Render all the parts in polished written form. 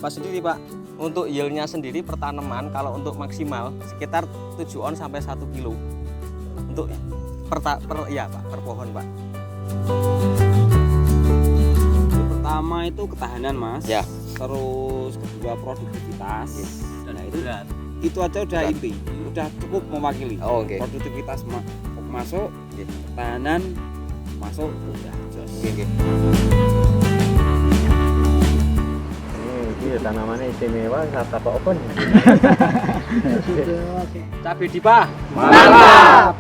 Dipa sendiri Pak, untuk yieldnya sendiri per tanaman kalau untuk maksimal sekitar 7 on sampai 1 kilo untuk per pohon Pak. Pertama itu ketahanan Mas, Ya. Terus kedua produktivitas. Dan Nah, berat. itu aja udah inti, udah cukup mewakili. Oh, oke. Produktivitas masuk, ketahanan masuk, udah jos. Oke. Ini tanamannya istimewa, kata Pak Opon. Cabai Dipa. Mantap.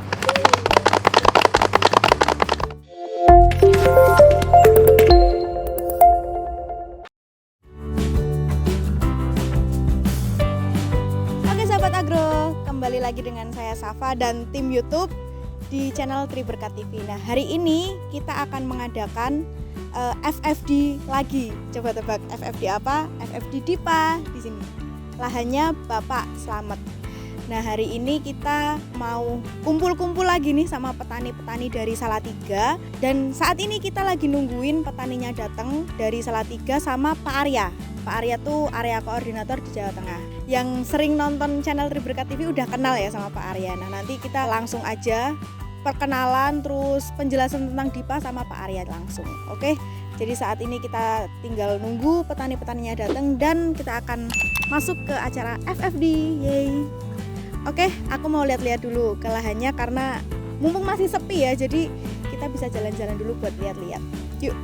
Oke Sahabat Agro, kembali lagi dengan saya Safa dan tim YouTube di channel Triberkat TV. Nah, hari ini kita akan mengadakan FFD lagi. Coba tebak FFD apa? FFD Dipa di sini. Lahannya Bapak Slamet. Nah, hari ini kita mau kumpul-kumpul lagi nih sama petani-petani dari Salatiga, dan saat ini kita lagi nungguin petaninya datang dari Salatiga sama Pak Arya. Pak Arya tuh area koordinator di Jawa Tengah. Yang sering nonton channel Triberkat TV udah kenal ya sama Pak Arya. Nah, nanti kita langsung aja perkenalan terus penjelasan tentang Dipa sama Pak Arya langsung. Oke. Jadi saat ini kita tinggal nunggu petani-petaninya datang dan kita akan masuk ke acara FFD. Yeay. Oke, aku mau lihat-lihat dulu ke lahannya karena mumpung masih sepi ya. Jadi kita bisa jalan-jalan dulu buat lihat-lihat. Yuk.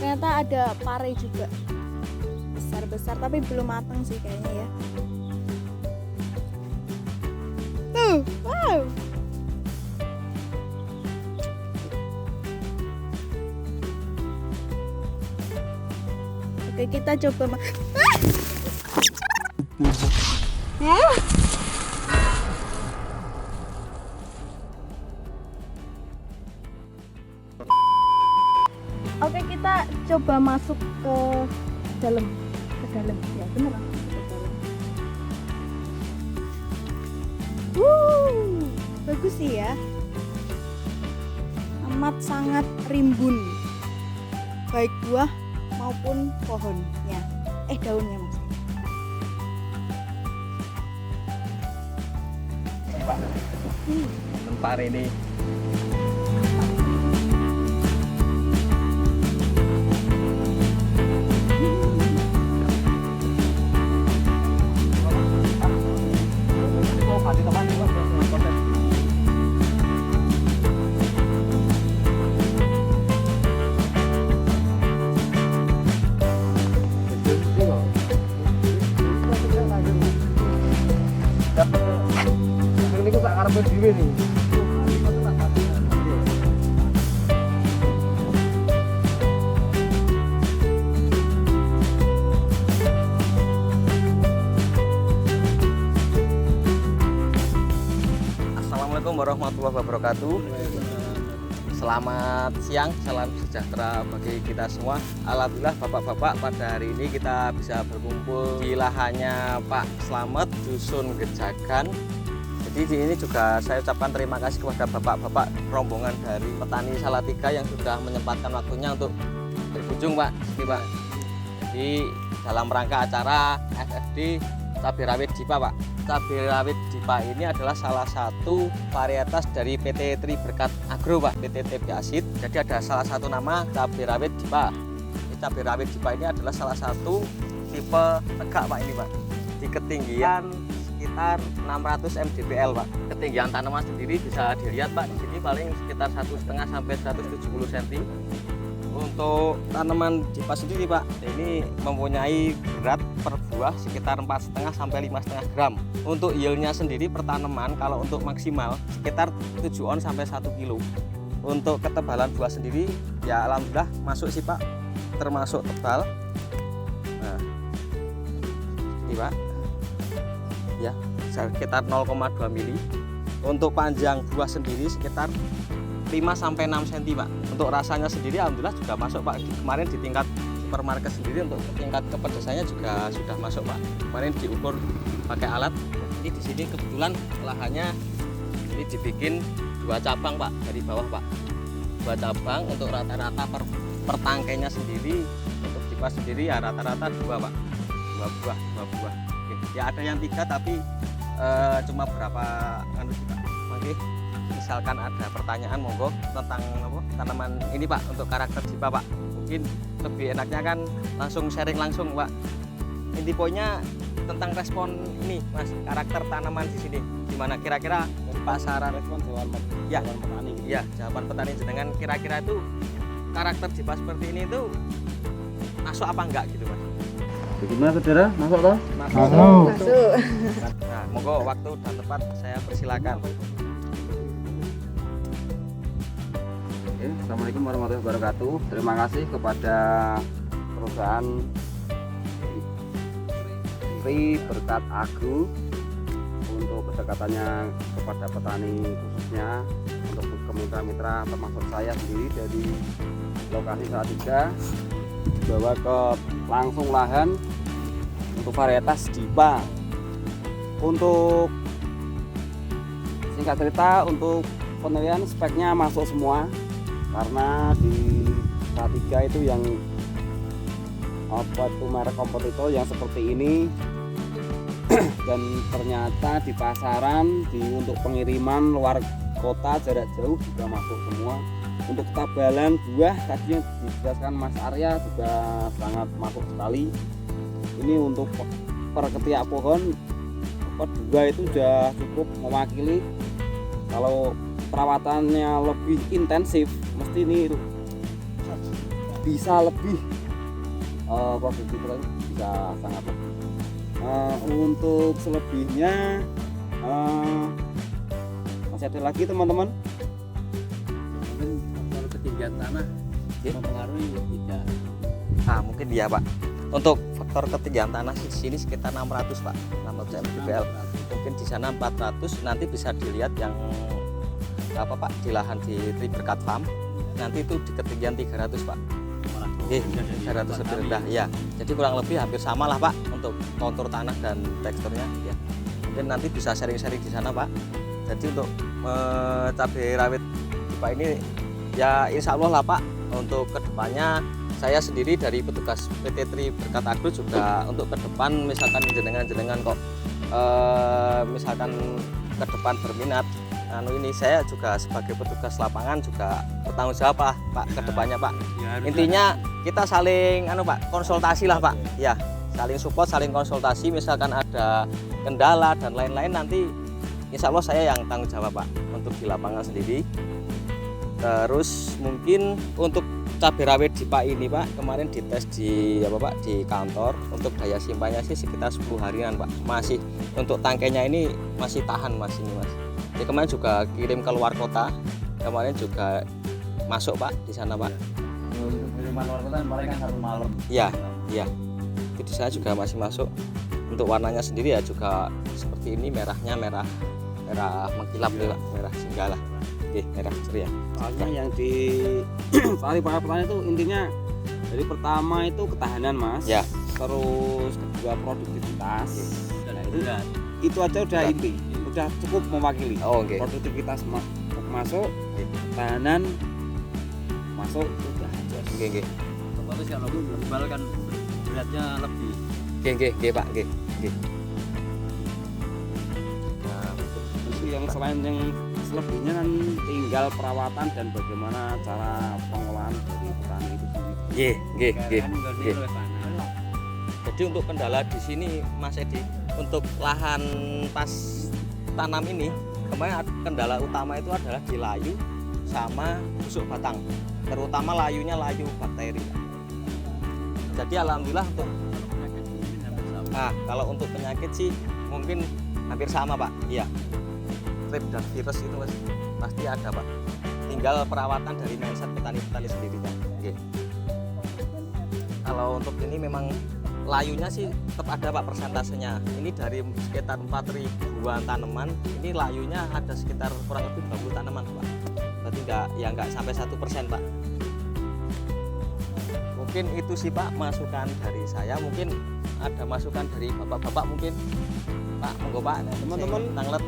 Ternyata ada pare juga, besar-besar tapi belum matang sih kayaknya ya. Tuh, wow. Oke, kita coba Oke, kita coba masuk ke dalam ya, bener lah, ke dalam. Bagus sih ya, amat sangat rimbun, baik buah maupun pohonnya, daunnya maksudnya. Tempat ini Ini tak karepet dhewe nih. Assalamualaikum warahmatullahi wabarakatuh. Selamat siang, salam sejahtera bagi kita semua. Alhamdulillah bapak-bapak, pada hari ini kita bisa berkumpul di lahannya Pak Slamet, Dusun Gejagan. Jadi di ini juga saya ucapkan terima kasih kepada bapak-bapak rombongan dari petani Salatiga yang sudah menyempatkan waktunya untuk berkunjung Pak. Ini Pak. Jadi dalam rangka acara FFD cabai rawit Dipa Pak. Cabai rawit Dipa ini adalah salah satu varietas dari PT Triberkat Agro Pak, PT TB Asid. Jadi ada salah satu nama cabai rawit Dipa. Cabai rawit Dipa ini adalah salah satu tipe tegak Pak ini Pak. Di ketinggian sekitar 600 mdpl Pak. Ketinggian tanaman sendiri bisa dilihat Pak, di sini paling sekitar 1,5 sampai 170 cm. Untuk tanaman Dipa sendiri Pak, ini mempunyai berat per buah sekitar 4,5 sampai 5,5 gram. Untuk yieldnya sendiri per tanaman kalau untuk maksimal sekitar 7 on sampai 1 kilo. Untuk ketebalan buah sendiri ya alhamdulillah masuk sih Pak, termasuk tebal. Nah, ini Pak, ya sekitar 0,2 mili. Untuk panjang buah sendiri sekitar 5 sampai 6 cm Pak. Untuk rasanya sendiri alhamdulillah juga masuk Pak. Kemarin di tingkat supermarket sendiri untuk tingkat kepedasannya juga sudah masuk Pak. Kemarin diukur pakai alat. Ini di sini kebetulan lahannya ini dibikin 2 cabang Pak dari bawah Pak. 2 cabang untuk rata-rata per tangkainya sendiri, untuk dipas sendiri ya rata-rata 2 Pak. 2 buah. Oke. Ya ada yang 3 tapi cuma berapa sih Pak. Oke. Misalkan ada pertanyaan monggo tentang tanaman ini Pak untuk karakter jipa Pak. Mungkin lebih enaknya kan langsung sharing langsung Pak. Inti poinnya tentang respon ini Mas, karakter tanaman di sini. Gimana kira-kira pasaran Respon jawaban ya, petani gitu. ya jawaban petani jenengan kira-kira itu karakter jipa seperti ini itu masuk apa enggak gitu Mas? Bagaimana saudara? Masuk toh? Masuk. Nah, monggo waktu dan tempat saya persilakan. Oke, Assalamualaikum warahmatullahi wabarakatuh. Terima kasih kepada perusahaan Tri Berkat Agro untuk kedekatannya kepada petani, khususnya untuk mitra-mitra termasuk saya sendiri dari lokasi Salatiga dibawa ke langsung lahan untuk varietas Dipa. Untuk singkat cerita, untuk penilaian speknya masuk semua karena di Salatiga itu yang merek kompetitor yang seperti ini dan ternyata di pasaran untuk pengiriman luar kota jarak jauh juga masuk semua. Untuk ketabalan buah tadi yang dijelaskan Mas Arya juga sangat masuk sekali. Ini untuk per ketiak pohon dua itu sudah cukup mewakili. Kalau perawatannya lebih intensif mesti ini bisa lebih produktivitas bisa sangat lebih. Untuk selebihnya masih ada lagi teman-teman. Mungkin faktor ketinggian tanah mempengaruhi tidak. Nah, mungkin dia Pak. Untuk faktor ketinggian tanah di sini sekitar 600 Pak, 600 mdpl. Mungkin di sana 400. Nanti bisa dilihat yang apa Pak di lahan di Tri Berkat Farm. Nanti itu di ketinggian 300 Pak. 300 lebih rendah ya. Jadi kurang lebih hampir sama lah Pak untuk kontur tanah dan teksturnya ya. Mungkin nanti bisa sharing-sharing di sana Pak. Jadi untuk cabai rawit Pak ini ya insya Allah lah Pak, untuk kedepannya saya sendiri dari petugas PT Tri Berkat Agro juga untuk ke depan misalkan jenengan kok misalkan ke depan berminat ini saya juga sebagai petugas lapangan juga bertanggung jawab Pak ke depannya Pak. Intinya kita saling Pak konsultasi lah Pak ya, saling support, saling konsultasi. Misalkan ada kendala dan lain-lain nanti insya Allah saya yang tanggung jawab Pak untuk di lapangan sendiri. Terus mungkin untuk cabai rawit Dipa ini Pak kemarin dites di Pak di kantor. Untuk daya simpannya sih sekitar 10 harian Pak, masih untuk tangkainya ini masih tahan Mas ini Mas. Jadi kemarin juga kirim ke luar kota, kemarin juga masuk Pak di sana Pak. Pengiriman luar kota mereka harus malam. Iya, iya. Itu di sana juga masih masuk. Untuk warnanya sendiri ya juga seperti ini, merahnya merah mengkilap nih Pak, merah singgala. Oke, merah ceria. Soalnya yang di cari para petani itu intinya dari pertama itu ketahanan Mas. Ya. Terus kedua produktivitas. Itu aja udah inti. Udah cukup mewakili. Oh, oke. Produktivitas masuk, ketahanan masuk udah jos. Oke. Otomatis kalau global kan beratnya lebih. Oke Pak, oke. Nah, Terus yang selain yang selebihnya kan tinggal perawatan dan bagaimana cara pengolahan dari petani itu sendiri. Nggih. Jadi untuk kendala di sini Mas Edi, untuk lahan pas tanam ini kemarin kendala utama itu adalah di layu sama busuk batang, terutama layunya layu bakteri. Jadi alhamdulillah untuk kalau untuk penyakit sih mungkin hampir sama Pak. Iya, strep dan virus itu pasti ada Pak, tinggal perawatan dari mindset petani-petani sendirinya. Oke. Kalau untuk ini memang layunya sih tetap ada Pak persentasenya. Ini dari sekitar 4.000-an tanaman, ini layunya ada sekitar kurang lebih 20 tanaman Pak. Berarti nggak sampai 1% Pak. Mungkin itu sih Pak masukan dari saya. Mungkin ada masukan dari bapak-bapak mungkin. Pak, monggo Pak. Teman-teman. Tanglet.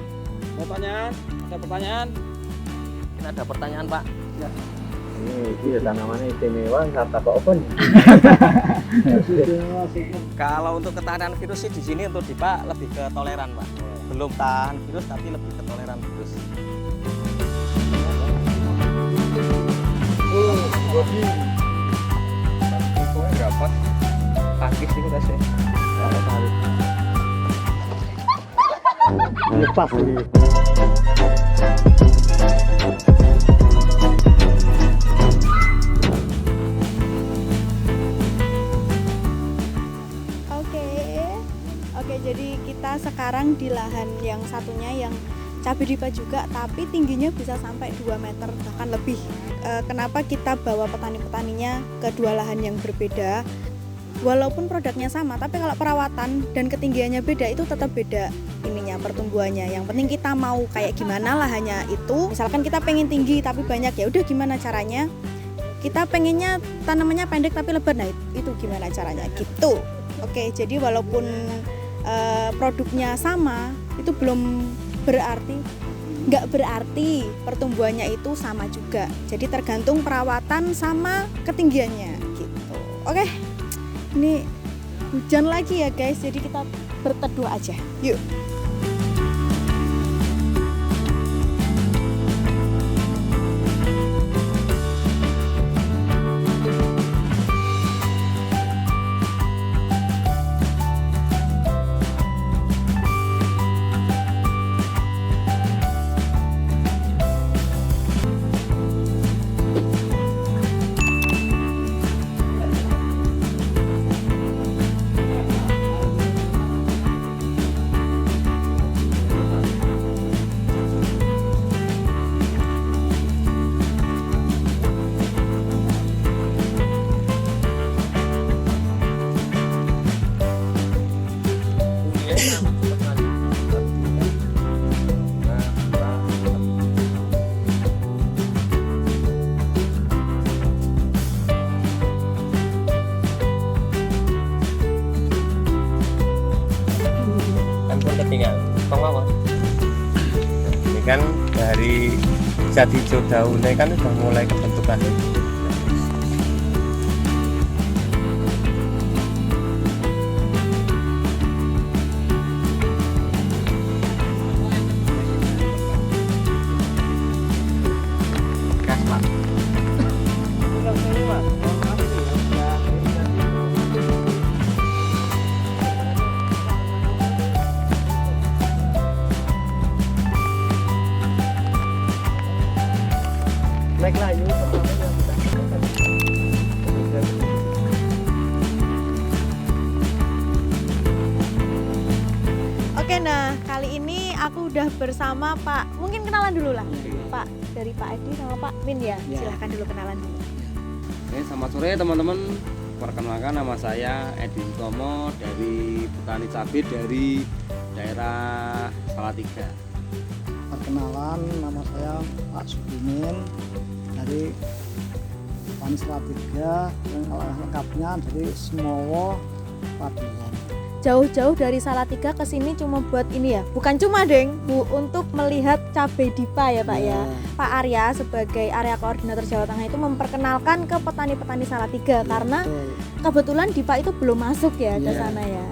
Pertanyaan, ada pertanyaan? Mungkin ada pertanyaan Pak. Ya. Ini tanamannya istimewa kata Pak Open. Kalau untuk ketahanan virus sih di sini untuk di Pak lebih ke toleran Pak. Belum tahan virus tapi lebih ke toleran virus. Berapa? Pakis itu kasih. Lepas. Oke, jadi kita sekarang di lahan yang satunya yang cabai dipa juga, tapi tingginya bisa sampai 2 meter bahkan lebih. Kenapa kita bawa petani-petaninya ke dua lahan yang berbeda? Walaupun produknya sama, tapi kalau perawatan dan ketinggiannya beda itu tetap beda ininya pertumbuhannya. Yang penting kita mau kayak gimana lahannya itu. Misalkan kita pengen tinggi tapi banyak, ya udah gimana caranya? Kita pengennya tanamannya pendek tapi lebat, nah itu gimana caranya gitu. Oke, jadi walaupun produknya sama, itu belum nggak berarti pertumbuhannya itu sama juga. Jadi tergantung perawatan sama ketinggiannya gitu. Oke, ini hujan lagi ya guys, jadi kita berteduh aja. Yuk. Ini kan dari zat hijau daunnya kan udah mulai kebentukan. Baiklah, ini pertama yang kita Oke, nah kali ini aku udah bersama Pak. Mungkin kenalan dulu lah, Pak. Dari Pak Edi sama Pak Min ya. Silahkan dulu kenalan dulu. Oke, selamat sore teman-teman. Perkenalkan, nama saya Edi Sutomo dari petani cabai dari daerah Salatiga. Perkenalan, nama saya Pak Subimin dari petani Salatiga, yang lengkapnya dari Semowo, Paduan. Jauh-jauh dari Salatiga ke sini cuma buat ini ya? Bukan cuma deng, Bu, untuk melihat cabai dipa ya Pak ya. Pak Arya sebagai area koordinator Jawa Tengah itu memperkenalkan ke petani-petani Salatiga karena kebetulan dipa itu belum masuk ya ke sana ya.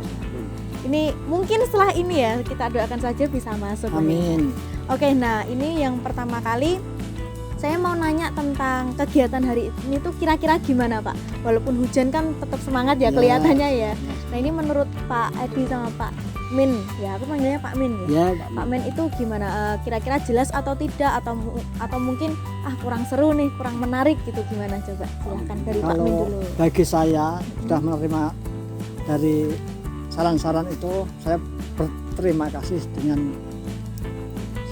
Ini mungkin setelah ini ya kita doakan saja bisa masuk. Amin. Oke, nah ini yang pertama kali saya mau nanya tentang kegiatan hari ini tuh kira-kira gimana Pak? Walaupun hujan kan tetap semangat ya kelihatannya ya. Nah ini menurut Pak Edi sama Pak Min, ya aku panggilnya Pak Min ya. Pak Min itu gimana? Kira-kira jelas atau tidak atau mungkin kurang seru nih, kurang menarik gitu gimana coba? Silahkan dari Pak Min dulu. Bagi saya sudah menerima dari saran-saran itu, saya berterima kasih dengan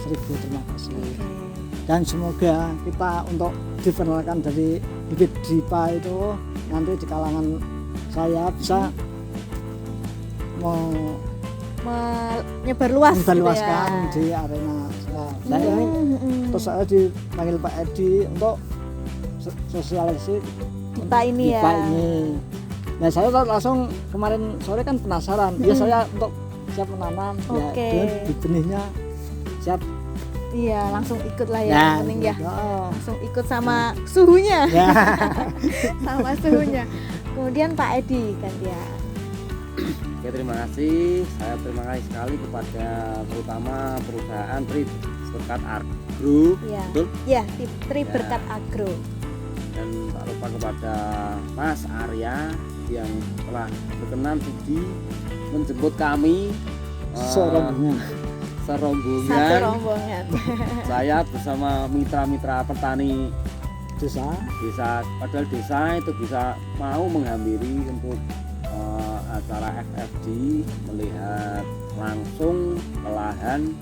1000 terima kasih. Dan semoga kita untuk diperkenalkan dari bibit dipa itu nanti di kalangan saya bisa menyebarluaskan gitu ya, di arena saya. Dan ini terus saya dipanggil Pak Edi untuk sosialisasi Dipa ini ya. Dipa ini. Nah saya langsung kemarin sore kan penasaran. Ya saya untuk siap menanam, ya Oke. dan di benihnya siap. Iya, langsung ikut lah ya, Nah, yang penting ya. oh. Langsung ikut sama suhunya. Ya. Sama suhunya. Kemudian Pak Edi gantian. Oke, terima kasih. Saya terima kasih sekali kepada terutama perusahaan Tri Berkat Agro, Iya. betul? Ya, Tri Ya. Berkat Agro. Dan tak lupa kepada Mas Arya yang telah berkenan sudi menjemput kami Serombongan. Satu serombongan. rombongan. Saya bersama mitra-mitra petani Desa. padahal desa itu bisa mau menghampiri untuk acara FFD, melihat langsung ke lahan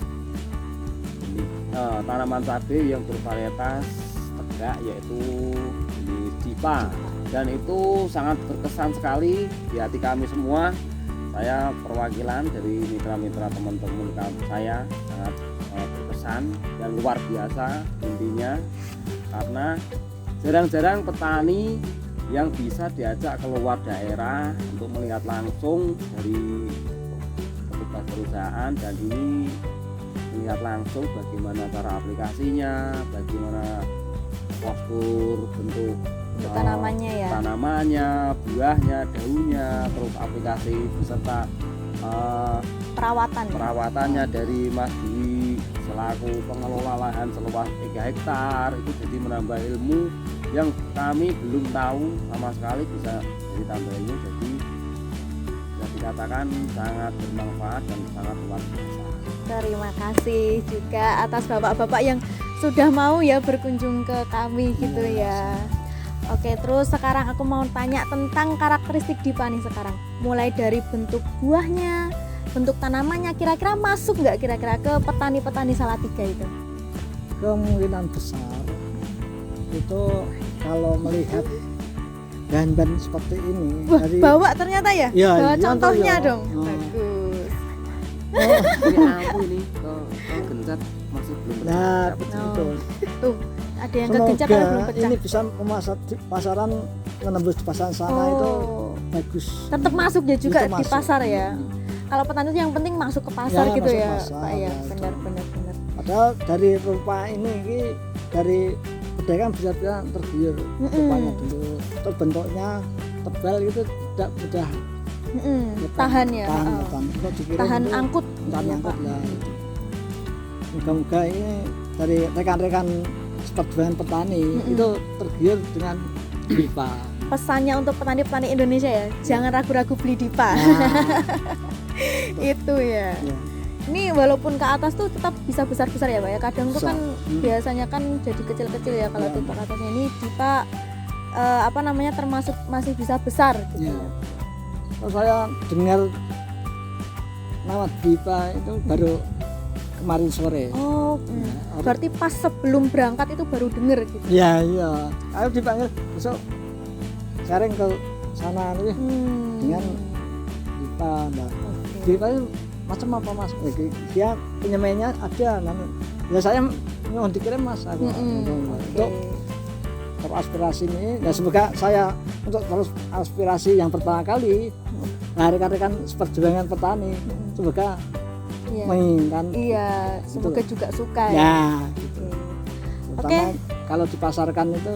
tanaman cabai yang bervarietas tegak, yaitu jenis Dipa, dan itu sangat berkesan sekali di hati kami semua. Saya perwakilan dari mitra-mitra teman-teman saya sangat berkesan dan luar biasa intinya, karena jarang-jarang petani yang bisa diajak keluar daerah untuk melihat langsung dari petugas perusahaan, dan ini melihat langsung bagaimana cara aplikasinya, bagaimana postur bentuk Untuk tanamannya ya. tanamannya, buahnya, daunnya, terus aplikasi beserta perawatannya dari Mas Dwi selaku pengelola lahan seluas 3 hektar. Itu jadi menambah ilmu yang kami belum tahu sama sekali, bisa jadi tambah ilmu, jadi bisa dikatakan sangat bermanfaat dan sangat luar biasa. Terima kasih juga atas bapak-bapak yang sudah mau ya berkunjung ke kami gitu ya. Oke, terus sekarang aku mau tanya tentang karakteristik Dipa nih sekarang. Mulai dari bentuk buahnya, bentuk tanamannya, kira-kira masuk nggak kira-kira ke petani-petani Salatiga itu? Kemungkinan besar itu kalau melihat bahan-bahan seperti ini. Wah, dari bawa ternyata ya? Ya, Bawa iya, contohnya iya. dong. Oh. Bagus. Ini aku ini kalau gencet masih belum Nah, dapat. betul. Tuh, ada yang kegencet tapi belum pecah. ini bisa memasar di pasaran, menembus di pasaran sana itu bagus. Tetap masuk ya juga Itu di masuk. pasar ya. Kalau petani itu yang penting masuk ke pasar Ya, gitu masuk ya, pasar, Pak ya. ya, Benar. Padahal dari rupa ini dari pedagang bisa tergiur rupanya dulu. Terus bentuknya tebal itu tidak mudah Tahan ya. tahan. Untuk dikirim Tahan itu angkut. tahan ya, angkut Pak. lah itu. Moga-moga ini dari rekan-rekan seperjuangan petani itu tergiur dengan Dipa. Pesannya untuk petani-petani Indonesia ya, jangan ragu-ragu beli Dipa. Nah, Itu ya. ya. Ini walaupun ke atas tuh tetap bisa besar-besar ya Pak ya. Kadang tuh Bisa. kan biasanya kan jadi kecil-kecil ya kalau Ya. Dipa ke atasnya. Ini Dipa termasuk masih bisa besar gitu. Ya. Kalau saya dengar nama Dipa itu baru kemarin sore. Oh, berarti pas sebelum berangkat itu baru denger gitu. Iya, iya. Ayo dipanggil besok sharing ke sana nih dengan Dipa. Nah, Oke. Dipa itu macam apa Mas? Dia penyemainya ada. Ya saya mau dikirim Mas aku. Untuk teraspirasi ini. Ya semoga saya untuk terus aspirasi yang pertama kali. Nah, rekan-rekan seperjuangan petani semoga Iya. menginginkan. Iya, semoga juga suka ya. Ya, gitu. Oke. Terutama kalau dipasarkan itu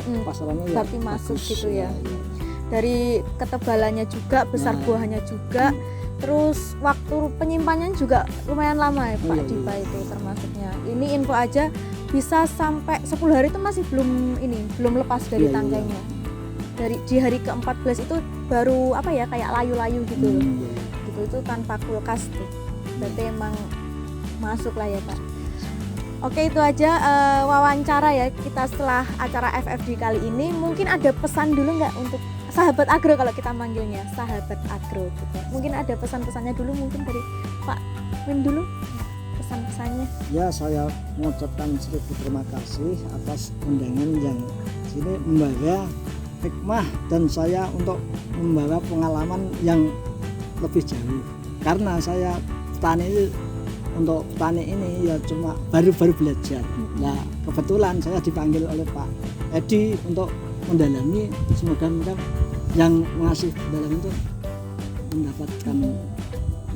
Mm-mm. pasarannya ya Berarti masuk bagus. gitu ya. Dari ketebalannya juga, besar Nah. buahnya juga, terus waktu penyimpanannya juga lumayan lama ya Pak Iya, Dipa iya. itu termasuknya. Ini info aja bisa sampai 10 hari itu masih belum lepas dari Iya, iya. tangkainya. Di hari ke-14 itu baru kayak layu-layu gitu loh. Iya. Gitu itu tanpa kulkas tuh. Berarti emang masuk lah ya Pak. Oke, itu aja wawancara ya kita setelah acara FFD kali ini. Mungkin ada pesan dulu nggak untuk sahabat agro, kalau kita manggilnya sahabat agro gitu. Mungkin ada pesan-pesannya dulu, mungkin dari Pak Win dulu pesan-pesannya. Ya, saya mengucapkan 1000 terima kasih atas undangan yang sini membawa hikmah dan saya untuk membawa pengalaman yang lebih jauh. Karena saya untuk petani ini ya cuma baru-baru belajar. Nah, kebetulan saya dipanggil oleh Pak Edi untuk mendalami, semoga mereka yang mengasih pendalaman itu mendapatkan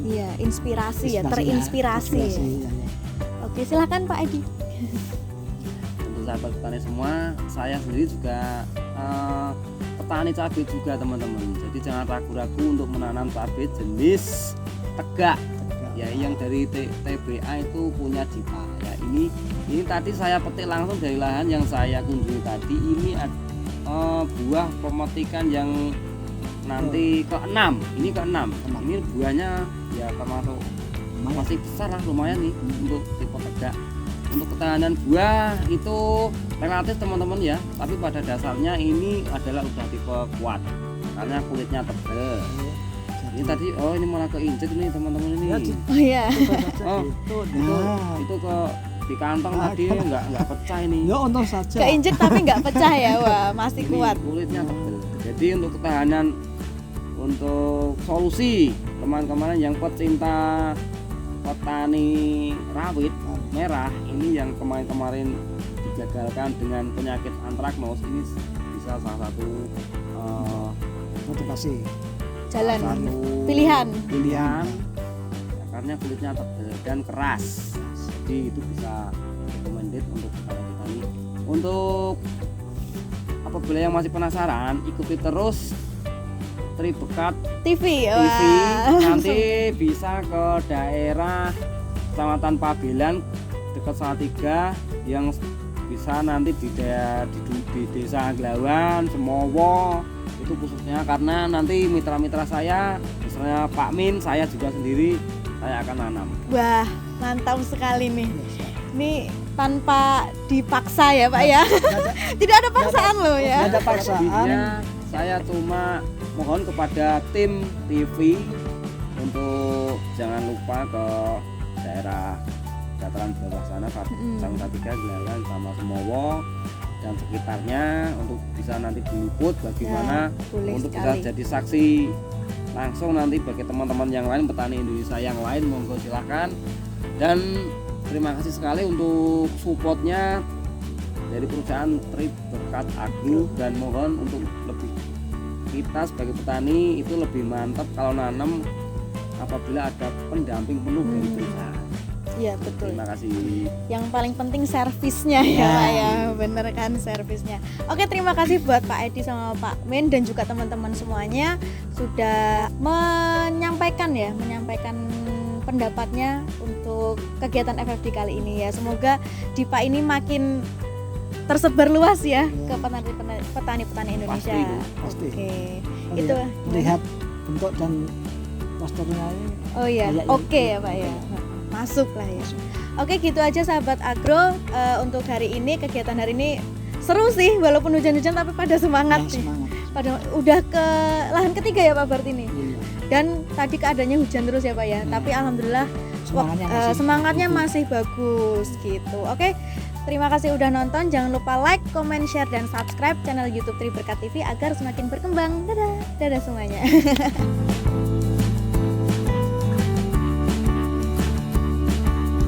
Iya, inspirasi ya, inspirasi terinspirasi ya. ya. Oke, silakan Pak Edi. Untuk sahabat petani semua, saya sendiri juga petani cabai juga teman-teman. Jadi jangan ragu-ragu untuk menanam cabai jenis tegak ya, yang dari TBA itu punya Dipa ya. Ini tadi saya petik langsung dari lahan yang saya kunjungi tadi. Ini buah pemotikan yang nanti ke-6. Ini ke-6. Ini buahnya ya termasuk masih besar lah, lumayan nih untuk tipe tegak. Untuk ketahanan buah itu relatif teman-teman ya, tapi pada dasarnya ini adalah udah tipe kuat karena kulitnya tebal. Ini tadi ini malah keinjek nih teman-teman ini. Oh iya. Itu ke di kantong tadi nggak pecah ini. Ya untung saja. Keinjek tapi nggak pecah ya, wah masih Ini kuat. kulitnya tebal. Jadi untuk ketahanan, untuk solusi teman-teman yang pecinta petani rawit merah ini yang kemarin digagalkan dengan penyakit antraknose, ini bisa salah satu motivasi Jalan satu pilihan. ya, karena kulitnya tebal dan keras, jadi itu bisa recommended untuk petani. Untuk apabila yang masih penasaran, ikuti terus Tribekat TV. TV, Wah. nanti bisa ke daerah Kecamatan Pabelan dekat Salatiga, yang bisa nanti di desa Aglawan, Semowo itu khususnya, karena nanti mitra-mitra saya, misalnya Pak Min, saya juga sendiri, saya akan nanam. Wah, mantap sekali nih. Ini tanpa dipaksa ya Pak ya. Tidak ada paksaan loh ya. Ada paksaan. Selebihnya saya cuma mohon kepada tim TV untuk jangan lupa ke daerah dataran bawah sana, Kecamatan Salatiga, Aglawan sama Semowo dan sekitarnya, untuk bisa nanti diliput bagaimana boleh untuk sekali. bisa jadi saksi langsung nanti bagi teman-teman yang lain, petani Indonesia yang lain, monggo silahkan. Dan terima kasih sekali untuk supportnya dari perusahaan Tribekat Agro, dan mohon untuk lebih kita sebagai petani itu lebih mantap kalau nanam apabila ada pendamping penuh dari perusahaan. Iya betul. Terima kasih. Yang paling penting servisnya ya Pak ya, bener kan servisnya. Oke, terima kasih buat Pak Edi sama Pak Min dan juga teman-teman semuanya sudah menyampaikan pendapatnya untuk kegiatan FFD kali ini ya. Semoga Dipa ini makin tersebar luas ya ke petani-petani Indonesia. Pasti. Oke. Kalau Itu melihat bentuk dan posternya ini. Oh iya, Kayaknya oke ya Pak ya. Masuk lah ya. Oke, gitu aja sahabat agro, untuk hari ini, kegiatan hari ini seru sih walaupun hujan-hujan, tapi pada semangat Ya, nih. semangat. Pada udah ke lahan ketiga ya Pak Bart ini. Iya. Dan tadi keadaannya hujan terus ya Pak ya. Tapi alhamdulillah semangatnya masih bagus gitu. Oke. Terima kasih udah nonton. Jangan lupa like, comment, share, dan subscribe channel YouTube Tribekat TV agar semakin berkembang. Dadah, dadah semuanya.